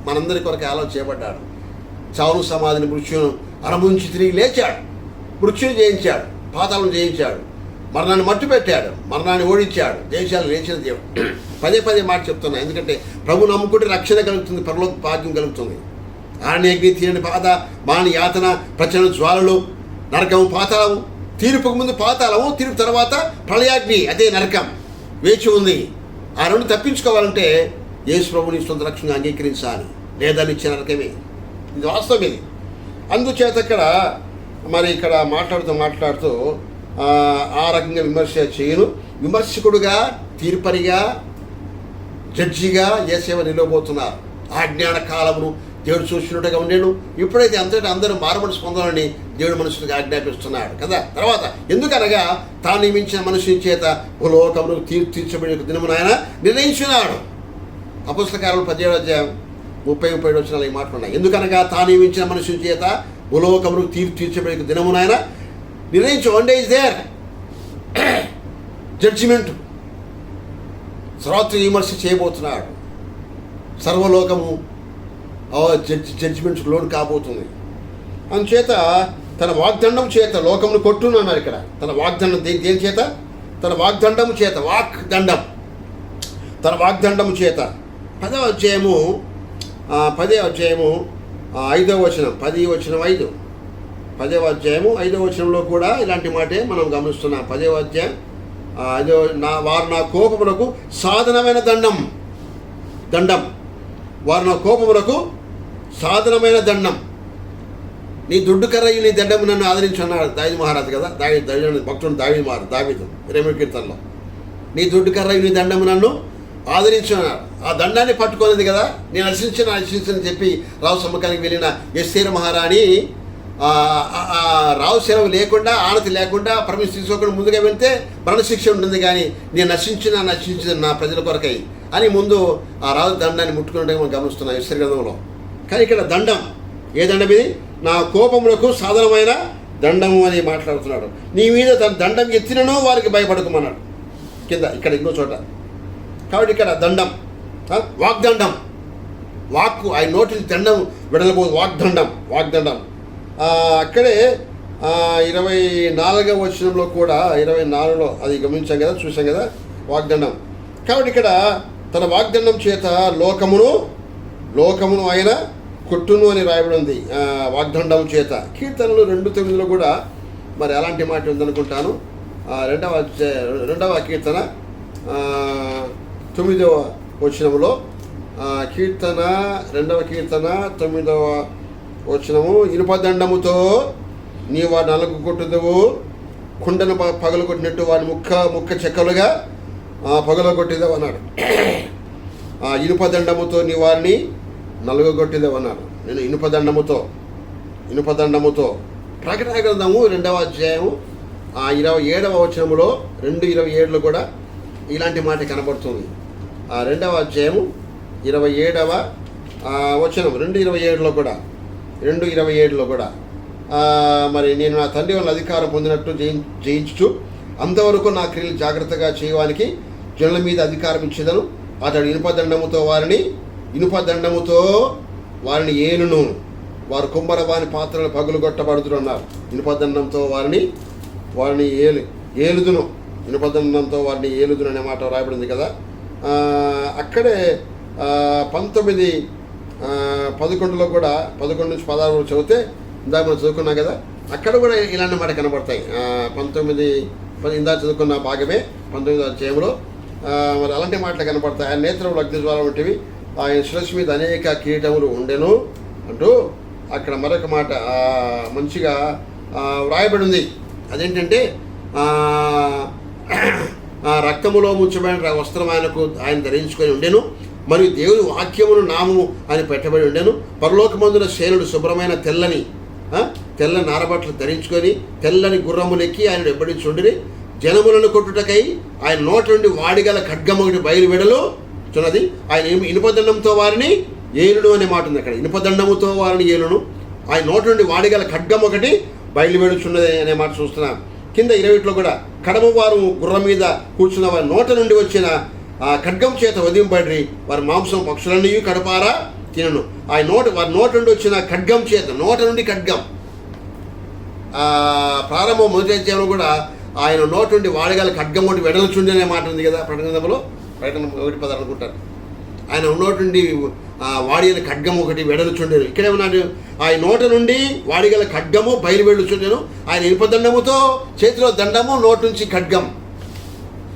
S1: మనందరి కొరకై ఆలోచన చేయబడ్డాడు. చావును సమాధిని మృత్యును అరముంచి తిరిగి లేచాడు, మృత్యుని జయించాడు, పాతాలను జయించాడు, మరణాన్ని మట్టు పెట్టాడు, మరణాన్ని ఓడించాడు, దేశాలు లేచిన దేవుడు. పదే మాట చెప్తున్నా, ఎందుకంటే ప్రభు నమ్ముకుంటే రక్షణ కలుగుతుంది, పరలోక భాగ్యం కలుగుతుంది. ఆరణ్యగ్ని తీరని బాధ, మాని యాతన, ప్రచన జ్వాలలు, నరకము, పాతాళము, తీర్పుకు ముందు పాతాళము, తీర్పు తర్వాత ప్రళయాగ్ని, అదే నరకం వేచి ఉంది. ఆ 2 తప్పించుకోవాలంటే యేసు ప్రభుని సొంత రక్షణ అంగీకరించాలి, లేదా నిత్య నరకమే. ఇది వాస్తవం. ఇది అందుచేత ఇక్కడ మాట్లాడుతూ ఆ రకంగా విమర్శ చేయను. విమర్శకుడుగా, తీర్పరిగా, జడ్జిగా యేసేవ నిలవబోతున్నారు. ఆజ్ఞాన కాలమును దేవుడు చూసినట్టుగా ఉండేను. ఇప్పుడైతే అందరూ మారుమనసు పొందాలని దేవుడు మనుషులకు ఆజ్ఞాపిస్తున్నాడు కదా. తర్వాత ఎందుకనగా తాను నియమించిన మనుషుని చేత భూలోకమును తీర్చబడే దినమున ఆయన నిర్ణయించున్నాడు. అపొస్తలుల కార్యములు 17వ అధ్యాయం 30-37 వచనాలు ఈ మాట ఉన్నాయి. ఎందుకనగా తాను నియమించిన మనుషుని చేత భూలోకమును తీర్చబడే దినమున ఆయన నిర్ణయించు. One day is there, judgement, సర్వత్ర విమర్శ చేయబోతున్నాడు. సర్వలోకము జడ్జిమెంట్స్ లోన్ కాబోతుంది. అందుచేత తన వాగ్దండం చేత లోకమును కొట్టును అన్నారు ఇక్కడ. తన వాగ్దండం దేని చేత? తన వాగ్దండము చేత, వాగ్దండం, తన వాగ్దండము చేత. 10వ అధ్యాయము 5వ వచనం, 10:5. 10వ అధ్యాయము 5వ వచనంలో కూడా ఇలాంటి మాటే మనం గమనిస్తున్నాం. 10వ అధ్యాయం వారు నా కోపములకు సాధనమైన దండం, వారు నా కోపములకు సాధనమైన దండం. నీ దుడ్డు కర్రయ్యి నీ దండము నన్ను ఆదరించు అన్నాడు దావీదు మహారాజు కదా. భక్తుడు దావీదు 2వ కీర్తనలో, నీ దుడ్డు కర్రయ్యి నీ దండము నన్ను ఆదరించు అన్నాడు. ఆ దండాన్ని పట్టుకున్నది కదా. నేను నశించని చెప్పి రావు సమ్మకానికి వెళ్ళిన ఎస్తేరు మహారాణి రావు సెలవు లేకుండా, ఆనతి లేకుండా, పర్మిషన్ తీసుకోకుండా ముందుగా వెళ్తే మరణశిక్ష ఉంటుంది. కానీ నేను నశించిన నా ప్రజల కొరకై అని ముందు ఆ రాజు దండాన్ని ముట్టుకున్నట్టుగా మనం గమనిస్తున్నాం ఎస్తేరు గ్రంథంలో. కానీ ఇక్కడ దండం, ఏ దండం ఇది? నా కోపములకు సాధనమైన దండము అని మాట్లాడుతున్నాడు. నీ మీద తన దండం ఎత్తినను వారికి భయపడకమన్నాడు కింద. ఇక్కడ ఇంకో చోట. కాబట్టి ఇక్కడ దండం, వాగ్దండం, వాక్కు, ఆయన నోటి దండం విడలబోదు, వాగ్దండం. అక్కడే 24వ వచనంలో కూడా, 24లో అది గమనించాం కదా, చూసాం కదా, వాగ్దండం. కాబట్టి ఇక్కడ తన వాగ్దండం చేత లోకమును ఆయన కొట్టును అని రాయబడి ఉంది. వాగ్దండం చేత. కీర్తనలు 2:9లో కూడా మరి అలాంటి మాట ఉందనుకుంటాను. రెండవ కీర్తన 9వ వచనంలో, కీర్తన 2వ కీర్తన 9వ వచనము, ఇనుపదండముతో నీ వాడిని నలగొట్టుదువు, కుండను పగలగొట్టినట్టు వాడిని ముక్క చెక్కలుగా పగలగొట్టేదావు అన్నాడు. ఇనుపదండముతో నీ వారిని నలుగొట్టేదావు అన్నాడు. నేను ఇనుపదండముతో ప్రకటన గ్రంథము 2వ అధ్యాయము 27వ వచనములో, 2:27లో కూడా ఇలాంటి మాట కనబడుతుంది. 2వ అధ్యాయము 27వ వచనం, 2:27లో కూడా మరి నేను నా తండ్రి వల్ల అధికారం పొందినట్టు జయించుచు అంతవరకు నా క్రియలు జాగ్రత్తగా చేయడానికి జనుల మీద అధికారం ఇచ్చేదను. అతడు ఇనుపదండముతో వారిని ఏలును, వారు కుమ్మరవాని పాత్రలు పగులుగొట్టబడుతున్నారు. ఇనుపదండంతో వారిని ఏలుదును, ఇనుపదండంతో వారిని ఏలుదును అనే మాట రాయబడింది కదా. అక్కడే 19:11లో కూడా 11-16 చదివితే ఇందాక మనం చదువుకున్నాం కదా. అక్కడ కూడా ఇలాంటి మాట కనబడతాయి. 19 ఇందాక చదువుకున్న భాగమే 19వ అధ్యాయంలో మరి అలాంటి మాటలు కనబడతాయి. ఆయన నేత్రములు అగ్నిజ్వాల వంటివి, ఆయన శిరస్సు మీద అనేక కిరీటములు ఉండెను అంటూ అక్కడ మరొక మాట మంచిగా వ్రాయబడి ఉంది. అదేంటంటే రక్తములో ముంచబడిన వస్త్రం ఆయన ధరించుకొని ఉండెను, మరియు దేవుని వాక్యమును నామము అని పెట్టబడి ఉండెను. పరలోకమందున సేనుడు శుభ్రమైన తెల్ల నారబట్టలు ధరించుకొని తెల్లని గుర్రములెక్కి ఆయన వెంబడించుండిరి. జనములను కొట్టుటకై ఆయన నోట నుండి వాడిగల ఖడ్గము ఒకటి బయలువెడలుచున్నది. ఆయన ఇనుపదండంతో వారిని ఏలును అనే మాట ఉంది అక్కడ. ఇనుపదండముతో వారిని ఏలును, ఆయన నోట నుండి వాడిగల ఖడ్గం ఒకటి బయలువెడుచున్నది అనే మాట చూస్తున్నాం. కింద 20లో కూడా, కడమవారు గుర్రం మీద కూర్చున్న వారి నోట నుండి వచ్చిన ఖడ్గం చేత వదింపడి వారి మాంసం పక్షులన్నీ కడపారా తినను. వారి నోట నుండి వచ్చిన ఖడ్గం చేత, నోట నుండి ఖడ్గం. ప్రారంభం మొదటి అధ్యాయంలో కూడా ఆయన నోట నుండి వాడగల ఖడ్గం ఒకటి వెడలుచుండి అనే మాట ఉంది కదా ప్రకటనలో, ప్రకటన 1:10 అనుకుంటారు. ఆయన నోట నుండి వాడిగల ఖడ్గం ఒకటి వెడలుచుండేను. ఇక్కడే ఉన్నాడు, ఆయన నోట నుండి వాడిగల ఖడ్గము బయలువెళ్ళుచుండెను. ఆయన ఇనుపదండముతో, చేతిలో దండము, నోటి నుంచి ఖడ్గం.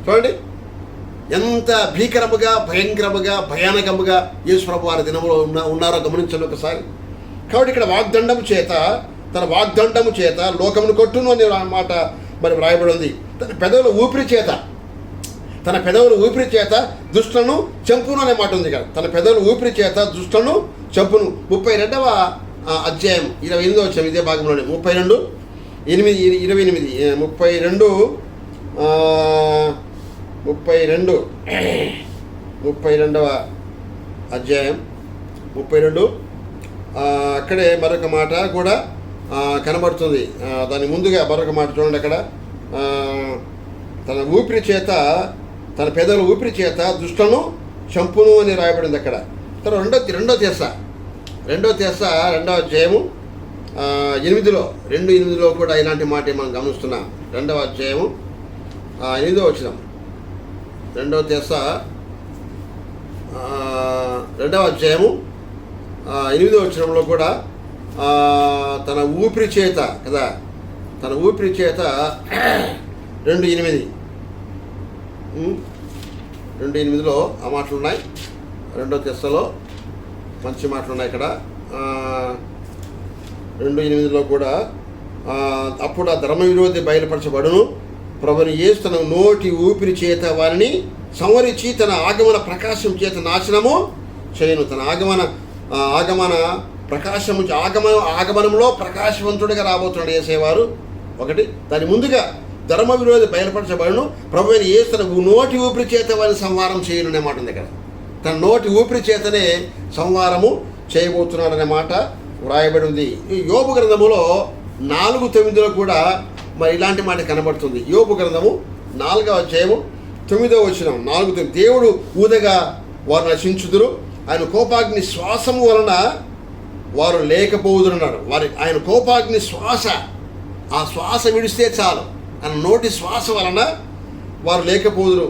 S1: చూడండి ఎంత భీకరముగా, భయంకరముగా, భయానకముగా యేసుప్రభు వారి దినంలో ఉన్నారో గమనించండి ఒకసారి. కాబట్టి ఇక్కడ తన వాగ్దండము చేత లోకమును కొట్టును అనే మాట మరి వ్రాయబడి ఉంది. తన పెదవుల ఊపిరి చేత దుష్టులను చంపును అనే మాట ఉంది కదా. తన పెదవుల ఊపిరి చేత దుష్టులను చంపును. 32వ అధ్యాయం 28వ వచనం ఇదే భాగంలోనే, 32 32వ అధ్యాయం 32 అక్కడే మరొక మాట కూడా కనబడుతుంది. దాని ముందుగా మరొక మాట చూడండి. అక్కడ తన పెదవుల ఊపిరి చేత దుష్టులను చంపును అని రాయబడింది అక్కడ. తర్వాత రెండో తెస్స 2వ అధ్యాయము 8లో కూడా ఇలాంటి మాట మనం గమనిస్తున్నాం. 2వ అధ్యాయము 8వ వచనం, 2వ తెస్స 2వ అధ్యాయము 8వ వచనంలో కూడా తన ఊపిరి చేత కదా, తన ఊపిరి చేత 2:8 2:8లో ఆ మాటలు ఉన్నాయి. 2వ తెస్సలో మంచి మాటలు ఉన్నాయి ఇక్కడ. 2:8లో కూడా అప్పుడు ఆ ధర్మ విరోధి బయలుపరచబడును, ప్రభుని యేసు తన నోటి ఊపిరి చేత వారిని సంవరించి తన ఆగమన ప్రకాశం చేత నాశనము చేయను. తన ఆగమన ప్రకాశము ఆగమనంలో ప్రకాశవంతుడిగా రాబోతున్నాడు యేసేవారు. ఒకటి, దాని ముందుగా ధర్మ విరోధి బయలుపరచబడును, ప్రభువైన యేసు తన నోటి ఊపిరి చేత వారిని సంహారం చేయను అనే మాట ఉంది ఇక్కడ. తన నోటి ఊపిరి చేతనే సంహారము చేయబోతున్నాడు అనే మాట వ్రాయబడి ఉంది. ఈ యోబు గ్రంథములో 4:9 కూడా మరి ఇలాంటి మాట కనబడుతుంది. యోబు గ్రంథము 4వ అధ్యాయము 9వ వచనం, 4:9, దేవుడు ఊదగా వారు నశించుదురు, ఆయన కోపాగ్ని శ్వాసము వలన వారు లేకపోదురన్నాడు. ఆయన కోపాగ్ని శ్వాస, ఆ శ్వాస విడిస్తే చాలు, ఆయన నోటి శ్వాస వలన వారు లేకపోదురు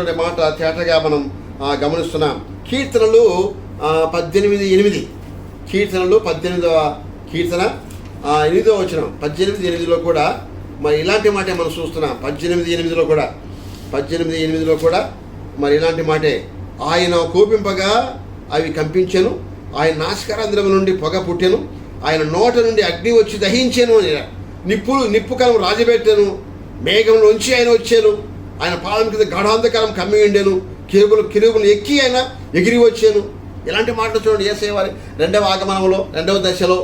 S1: అనే మాట తేటగా మనం గమనిస్తున్నాం. కీర్తనలు 18:8, కీర్తనలు 18వ కీర్తన 8వ వచనం, 18:8లో కూడా మరి ఇలాంటి మాటే మనం చూస్తున్నాం. 18:8లో కూడా మరి ఇలాంటి మాటే, ఆయన కోపింపగా అవి కంపించెను, ఆయన నాసికారంధ్రము నుండి పొగ పుట్టెను, ఆయన నోట నుండి అగ్ని వచ్చి దహించెను అని, నిప్పు కలం రాజబెట్టెను, మేఘంలోంచి ఆయన వచ్చాను, ఆయన పాదం కింద గాఢాంధకారం కమ్మి ఉండెను, కిరుబులు ఎక్కి ఆయన ఎగిరి వచ్చాను. ఇలాంటి మాటలు చూడండి. యేసేవారి 2వ ఆగమనంలో 2వ దశలో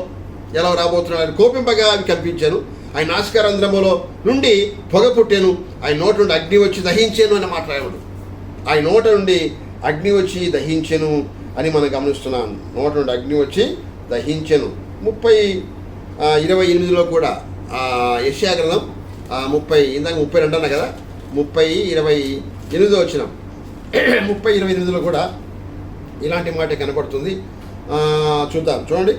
S1: ఎలా రాబోతున్నాడు. ఆయన కోపింపగా అవి కంపించాను, ఆయన నాసికారంధ్రములో నుండి పొగ పుట్టాను, ఆయన నోట నుండి అగ్ని వచ్చి దహించాను అని మాట్లాడాడు. ఆయన నోట నుండి అగ్ని వచ్చి దహించెను అని మనం గమనిస్తున్నాం. నోట నుండి అగ్ని వచ్చి దహించెను. 30:28లో కూడా యెషయా గ్రంథం 32 అన్నా కదా, 30:28 వచనం, 30:28లో కూడా ఇలాంటి మాట కనపడుతుంది. చూద్దాం, చూడండి.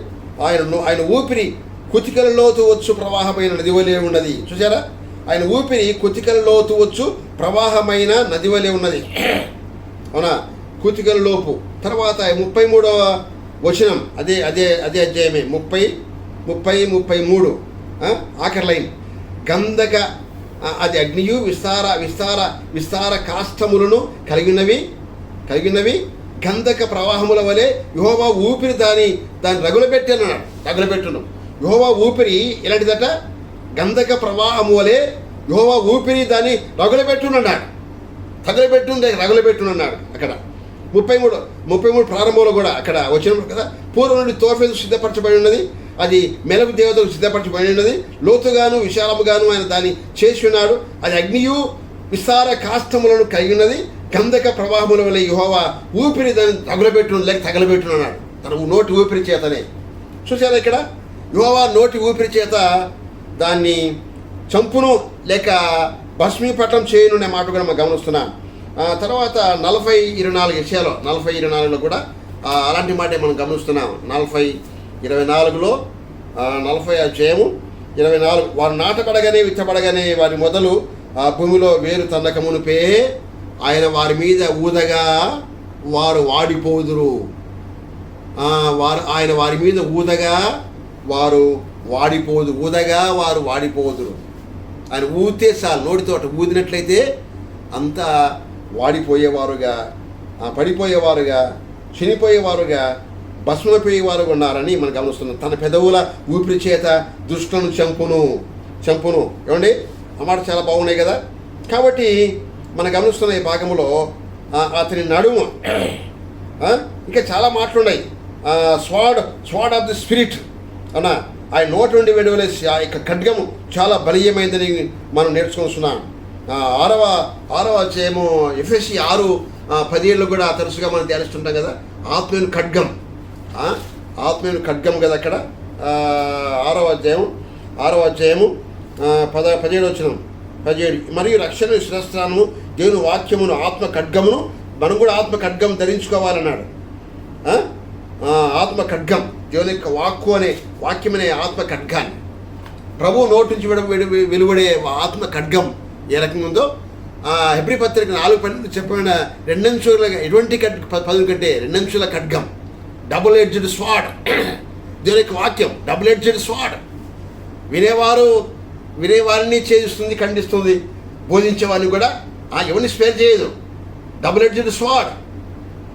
S1: ఆయన ఊపిరి కుతికల లోతు వచ్చు ప్రవాహమైన నది వలె ఉన్నది. చూసారా, ఆయన ఊపిరి కుతికల లోతు వచ్చు ప్రవాహమైన నది వలె ఉన్నది. అవునా, కుతికల లోపు. తర్వాత 33వ వచనం, అదే అధ్యాయమే, 33 ఆఖరి లైన్, గంధక అది అగ్నియు విస్తార కాష్టములను కలిగినవి గంధక ప్రవాహముల వలె యెహోవా ఊపిరి దాన్ని రగులబెట్టును. యెహోవా ఊపిరి ఇలాంటిదట, గంధక ప్రవాహము వలె యెహోవా ఊపిరి దాన్ని రగులబెట్టునన్నాడు. రగులబెట్టునన్నాడు అక్కడ 33 ప్రారంభంలో కూడా అక్కడ వచ్చినప్పుడు కదా, పూర్వం నుండి తోఫెతు సిద్ధపరచబడి ఉన్నది, అది మెలకు దేవతకు సిద్ధపరచబడి ఉన్నది, లోతుగాను విశాలముగాను ఆయన దాన్ని చేసి ఉన్నాడు, అది అగ్నియు విస్తార కాష్టములను కలిగి ఉన్నది, గంధక ప్రవాహముల వల్ల యెహోవా ఊపిరి దాన్ని తగలబెట్టునన్నాడు తన నోటి ఊపిరి చేతనే. చూసారా, ఇక్కడ యెహోవా నోటి ఊపిరి చేత దాన్ని చంపును లేక భస్మీపటం చేయను అనే మాట కూడా మనం గమనిస్తున్నాం. తర్వాత 40:24 యెషయాలో 40:24లో కూడా అలాంటి మాటే మనం గమనిస్తున్నాం. 40:24లో 40 అధ్యాయము 24, వారు నాటబడగానే విత్తబడగానే వారి మొదలు భూమిలో వేరు తన్నకమునుపే ఆయన వారి మీద ఊదగా వారు వాడిపోదురు. ఆయన వారి మీద ఊదగా వారు వాడిపోదురు. ఆయన ఊతే చాలు, నోటితో ఊదినట్లయితే అంతా వాడిపోయేవారుగా, పడిపోయేవారుగా, చనిపోయేవారుగా, భస్మైపోయేవారుగా ఉన్నారని మనం గమనిస్తున్నాం. తన పెదవుల ఊపిరి చేత దుష్టులను చంపును. ఏమండి, ఆ మాట చాలా బాగున్నాయి కదా. కాబట్టి మనం గమనిస్తున్న ఈ భాగంలో అతని నడుము ఇంకా చాలా మాటలు ఉన్నాయి. స్వాడ్ ఆఫ్ ది స్పిరిట్ అన్న, ఆయన నోటి నుండి వెలువలే ఆ యొక్క ఖడ్గము చాలా బలీయమైందని మనం నేర్చుకొస్తున్నాం. 6వ అధ్యాయము ఎఫెసీ 6:17 కూడా తరచుగా మనం ధ్యానిస్తుంటాం కదా, ఆత్మీయుని ఖడ్గం కదా అక్కడ. 6వ అధ్యాయము 17 వచనం, 17, మరియు రక్షణ శిరస్త్రాలను దేవుని వాక్యమును ఆత్మ ఖడ్గమును మనం కూడా ఆత్మ ఖడ్గం ధరించుకోవాలన్నాడు. ఆత్మ ఖడ్గం, దేవుని యొక్క వాక్యం అనే ఆత్మ ఖడ్గాన్ని, ప్రభు నోటి నుంచి వెలువడే ఆత్మ ఖడ్గం ఏ రకంగా ఉందో హెబ్రీ పత్రిక 4:12 చెప్పిన 2 అంచుల ఎటువంటి పదుల కంటే 2 అంచుల ఖడ్గం, డబుల్ ఎడ్జ్డ్ స్వాడ్. దేవుని యొక్క వాక్యం డబుల్ ఎడ్జ్డ్ స్వాడ్. వినేవారిని ఛేదిస్తుంది, ఖండిస్తుంది, బోధించేవారిని కూడా ఎవరిని స్పేర్ చేయదు. Double edged sword.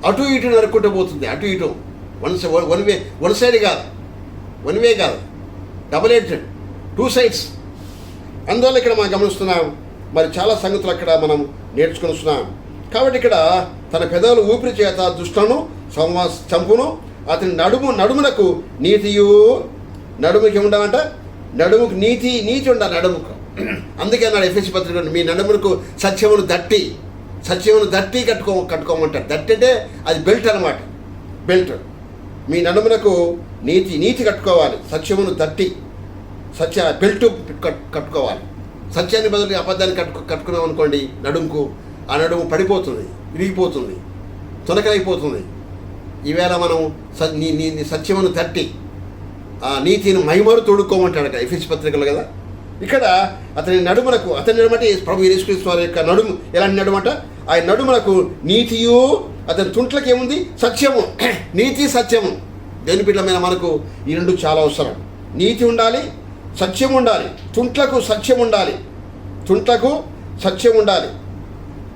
S1: అటు ఇటు నరుక్కుంటూ పోతుంది, అటు ఇటు. వన్ సైడ్ కాదు, వన్ వే కాదు, డబుల్ ఎడ్జ్డ్, 2 sides. అందువల్ల ఇక్కడ మనం గమనిస్తున్నాం, మరి చాలా సంగతులు అక్కడ మనం నేర్చుకుని వస్తున్నాం. కాబట్టి ఇక్కడ తన పెదవులు ఊపిరి చేత దుష్టులను చంపును, అతని నడుమునకు నీతియు. నడుముకి ఉండాలంట, నడుముకు నీతి ఉండాలి నడుముకు. అందుకే అన్నాడు ఎఫెసీ పత్రిక, మీ నడుమునకు సత్యమును దట్టి కట్టుకోమంటారు. దట్టి అంటే అది బెల్ట్ అనమాట, బెల్ట్. మీ నడుమునకు నీతి కట్టుకోవాలి, సత్యమును దట్టి బెల్ట్ కట్టుకోవాలి. సత్యాన్ని బదులు అబద్ధాన్ని కట్టుకున్నాం అనుకోండి నడుముకు, ఆ నడుము పడిపోతుంది, విరిగిపోతుంది, తొనకలైపోతుంది. ఈవేళ మనం సత్యమును తట్టి నీతిని మహిమను తోడుకోమంటాడు ఎఫెసీ పత్రికలు కదా. ఇక్కడ అతని నడుమునకు, అతని నడుమంటే ప్రభు యేసుక్రీస్తు వారి యొక్క నడుము ఎలాంటి నడుమంట, ఆయన నడుమునకు నీతియు, అతని తుంట్లకి ఏముంది, సత్యము. నీతి సత్యము. దేని బిడ్డలమైన మనకు ఈ రెండు చాలా అవసరం. నీతి ఉండాలి, సత్యం ఉండాలి. తుంట్లకు సత్యం ఉండాలి,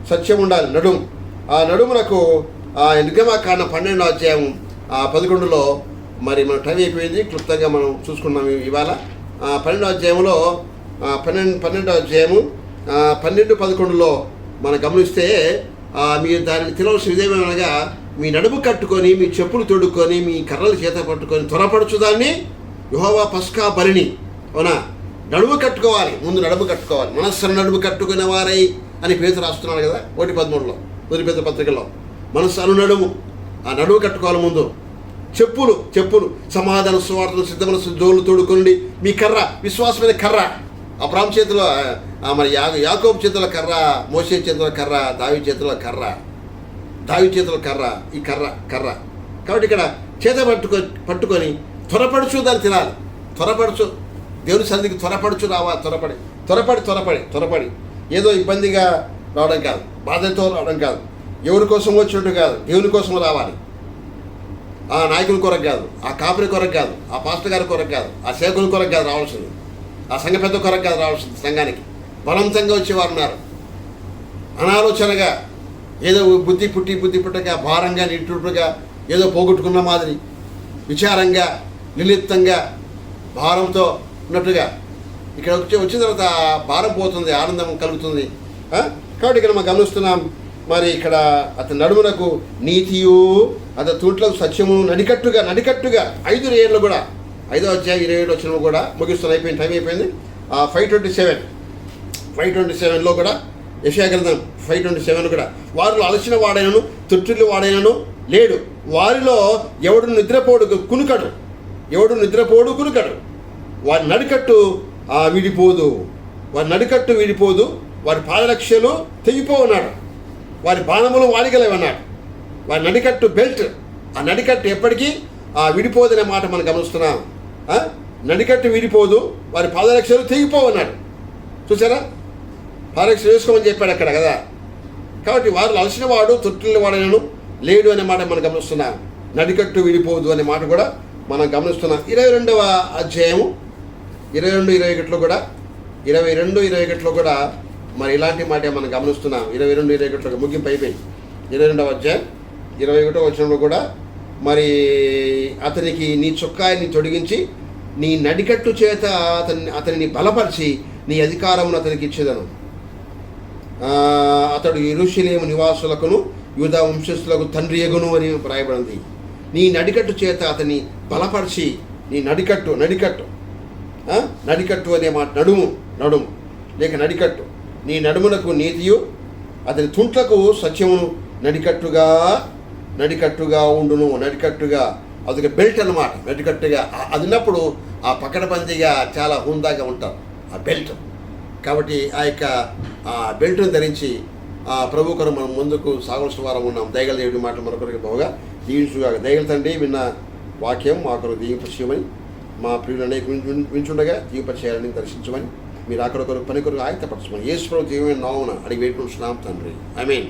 S1: సత్యం ఉండాలి నడుము. ఆ నడుమునకు నిర్గమకాండం 12వ అధ్యాయం 11లో మరి మన టైం అయిపోయింది, క్లుప్తంగా మనం చూసుకున్నాం ఇవాళ. 12వ అధ్యాయంలో 12వ అధ్యాయము 12-11లో మనం గమనిస్తే మీరు దానిని తినవలసిన విధేయమనగా మీ నడుము కట్టుకొని, మీ చెప్పులు తొడుక్కొని, మీ కర్రలు చేత పట్టుకొని త్వరపడుచు దాన్ని యెహోవా పస్కా బలిని. అవునా, నడుము కట్టుకోవాలి, ముందు నడుము కట్టుకోవాలి. మనస్సును నడుము కట్టుకునే వారై అని పేతురు రాస్తున్నాడు కదా 1:13లో, 1 పేతురు పత్రికలో. మనస్సు నడుము, ఆ నడుము కట్టుకోవాలి ముందు. చెప్పులు సమాధాన సువార్తను సిద్ధమైన జోలు తోడుకోండి. మీ కర్ర, విశ్వాసమైన కర్ర. అబ్రాహాము చేతిలో మరి యాకోబు చేతిలో కర్ర, మోషే చేతిలో కర్ర, దావీదు చేతిలో కర్ర, ఈ కర్ర. కాబట్టి ఇక్కడ చేత పట్టుకొని త్వరపడుచు దాన్ని తినాలి. త్వరపడుచు, దేవుని సన్నిధికి త్వరపడుచు రావాలి. త్వరపడి ఏదో ఇబ్బందిగా రావడం కాదు, బాధతో రావడం కాదు, ఎవరి కోసం వచ్చినట్టు కాదు, దేవుని కోసం రావాలి. ఆ నాయకుల కొరకు కాదు, ఆ కాపురి కొరకు కాదు, ఆ పాస్టర్ గారి కొరకు కాదు, ఆ సేవకుల కొరకు కాదు రావాల్సింది, ఆ సంఘ పెద్ద కొరకు కాదు రావాల్సింది. సంఘానికి బలవంతంగా వచ్చేవారు ఉన్నారు. అనాలోచనగా ఏదో బుద్ధి పుట్టక భారంగా నిట్టుడుగా ఏదో పోగొట్టుకున్న మాదిరి విచారంగా నిర్లిప్తంగా భారంతో ఉన్నట్టుగా ఇక్కడ వచ్చిన తర్వాత భారం పోతుంది, ఆనందం కలుగుతుంది. కాబట్టి ఇక్కడ మనం గమనిస్తున్నాం, మరి ఇక్కడ అతని నడుమునకు నీతియు, అతని తుంట్లకు సత్యము, నడికట్టుగా 5 ఏళ్ళు కూడా 5వ అధ్యాయం 27 వచ్చిన కూడా ముగిస్తున్న అయిపోయింది, టైం అయిపోయింది. 5:27లో కూడా యెషయా గ్రంథం 5:27 కూడా, వారిలో అలసిన వాడైనను తొట్టిల్లు వాడైనను లేడు, వారిలో ఎవడు నిద్రపోడు కునుకడు, వారి నడికట్టు విడిపోదు, వారి పాదరక్షలు తెగిపోన్నాడు, వారి బాణములు వాడిగలేవన్నాడు. వారి నడికట్టు బెల్ట్, ఆ నడికట్టు ఎప్పటికీ విడిపోదనే మాట మనం గమనిస్తున్నాం. నడికట్టు విడిపోదు, వారి పాదరక్షలు తెగిపోవన్నాడు. చూసారా, పాదరక్షలు వేసుకోమని చెప్పాడు అక్కడ కదా. కాబట్టి వారు అలసిన వాడు తొట్టిల్లు వాడైనను లేడు అనే మాట మనం గమనిస్తున్నాం. నడికట్టు విడిపోదు అనే మాట కూడా మనం గమనిస్తున్నాం. 22వ అధ్యాయము 22-21లో కూడా 22-21లో కూడా మరి ఇలాంటి మాట మనం గమనిస్తున్నాం. 22-21 ముగింపు అయిపోయింది. 22వ అధ్యాయం 21వ వచనంలో కూడా మరి అతనికి నీ చొక్కాయిని తొడిగించి నీ నడికట్టు చేత అతనిని బలపరిచి నీ అధికారమును అతనికి ఇచ్చేదను. అతడు యెరూషలేము నివాసులకును యూదా వంశస్థులకు తండ్రి ఎగును అని వ్రాయబడింది. నీ నడికట్టు చేత అతన్ని బలపరిచి, నీ నడికట్టు అనే మాట నడుము లేక నడికట్టు, నీ నడుమునకు నీతియు, అతని తుంట్లకు సత్యమును, నడికట్టుగా ఉండును. అదొక బెల్ట్ అన్నమాట. నడికట్టుగా అది ఉన్నప్పుడు ఆ పకడబందీగా చాలా హుందాగా ఉంటారు ఆ బెల్ట్. కాబట్టి ఆ యొక్క బెల్ట్ను ధరించి ప్రభు కొరకు మనం ముందుకు సాగవలసిన వారం ఉన్నాం. దయగల దేవుడి మాటలు మరొకరికి బాగా దీవించుగా. దయగల తండ్రి, విన్న వాక్యం మా కొరకు దీవింపచేయమని, మా ప్రియులు అనేక వించుండగా దీవింపచేయాలని దర్శించమని మీరు అక్కడ కొరకు పని కొరకు ఆయత్తపరచమని యేసు ప్రభువు జీవమైన నామమున అడిగి వేడుకుంటున్నాం తండ్రి. ఆమేన్.